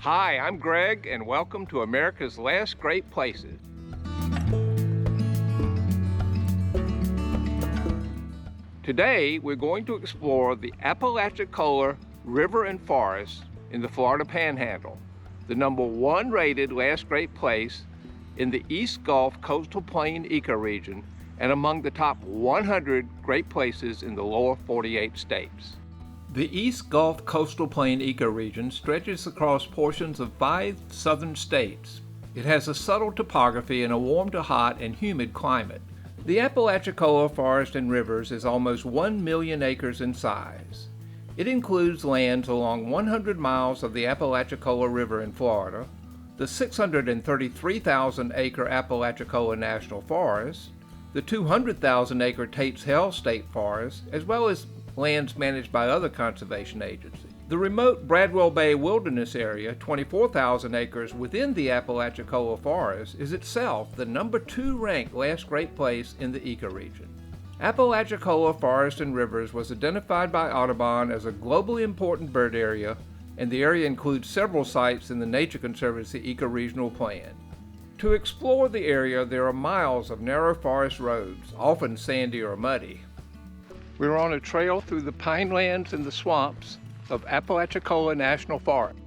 Hi, I'm Greg, and welcome to America's Last Great Places. Today, we're going to explore the Apalachicola River and Forests in the Florida Panhandle, the #1 rated Last Great Place in the East Gulf Coastal Plain ecoregion and among the top 100 great places in the lower 48 states. The East Gulf Coastal Plain ecoregion stretches across portions of 5 southern states. It has a subtle topography and a warm to hot and humid climate. The Apalachicola Forest and Rivers is almost 1 million acres in size. It includes lands along 100 miles of the Apalachicola River in Florida, the 633,000 acre Apalachicola National Forest, the 200,000 acre Tate's Hell State Forest, as well as lands managed by other conservation agencies. The remote Bradwell Bay Wilderness Area, 24,000 acres within the Apalachicola Forest, is itself the #2 ranked last great place in the ecoregion. Apalachicola Forest and Rivers was identified by Audubon as a globally important bird area, and the area includes several sites in the Nature Conservancy Ecoregional Plan. To explore the area, there are miles of narrow forest roads, often sandy or muddy. We're on a trail through the pinelands and the swamps of Apalachicola National Forest.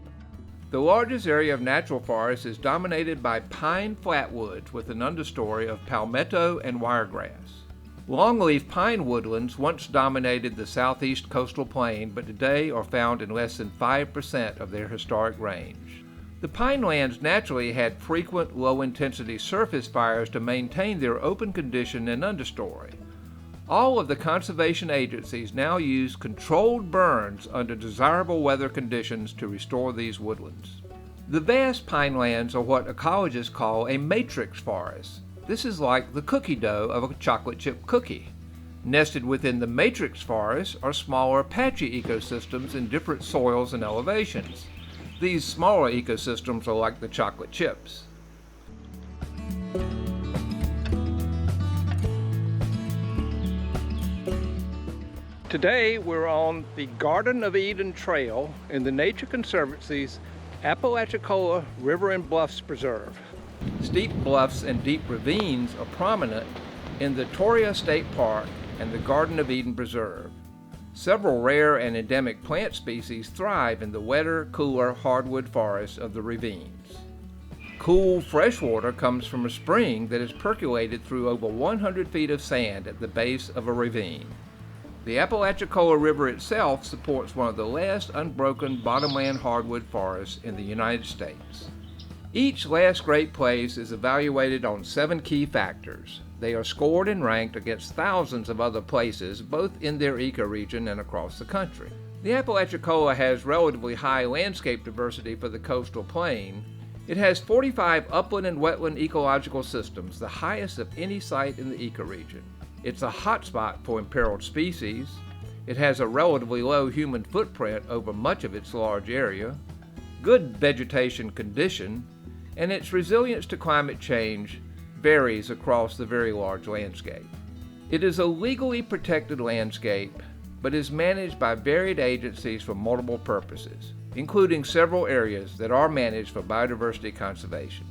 The largest area of natural forest is dominated by pine flatwoods with an understory of palmetto and wiregrass. Longleaf pine woodlands once dominated the southeast coastal plain, but today are found in less than 5% of their historic range. The pinelands naturally had frequent low-intensity surface fires to maintain their open condition and understory. All of the conservation agencies now use controlled burns under desirable weather conditions to restore these woodlands. The vast pinelands are what ecologists call a matrix forest. This is like the cookie dough of a chocolate chip cookie. Nested within the matrix forest are smaller patchy ecosystems in different soils and elevations. These smaller ecosystems are like the chocolate chips. Today we're on the Garden of Eden Trail in the Nature Conservancy's Apalachicola River and Bluffs Preserve. Steep bluffs and deep ravines are prominent in the Torreya State Park and the Garden of Eden Preserve. Several rare and endemic plant species thrive in the wetter, cooler hardwood forests of the ravines. Cool fresh water comes from a spring that is percolated through over 100 feet of sand at the base of a ravine. The Apalachicola River itself supports one of the last unbroken bottomland hardwood forests in the United States. Each last great place is evaluated on 7 key factors. They are scored and ranked against thousands of other places, both in their ecoregion and across the country. The Apalachicola has relatively high landscape diversity for the coastal plain. It has 45 upland and wetland ecological systems, the highest of any site in the ecoregion. It's a hotspot for imperiled species. It has a relatively low human footprint over much of its large area, good vegetation condition, and its resilience to climate change varies across the very large landscape. It is a legally protected landscape, but is managed by varied agencies for multiple purposes, including several areas that are managed for biodiversity conservation.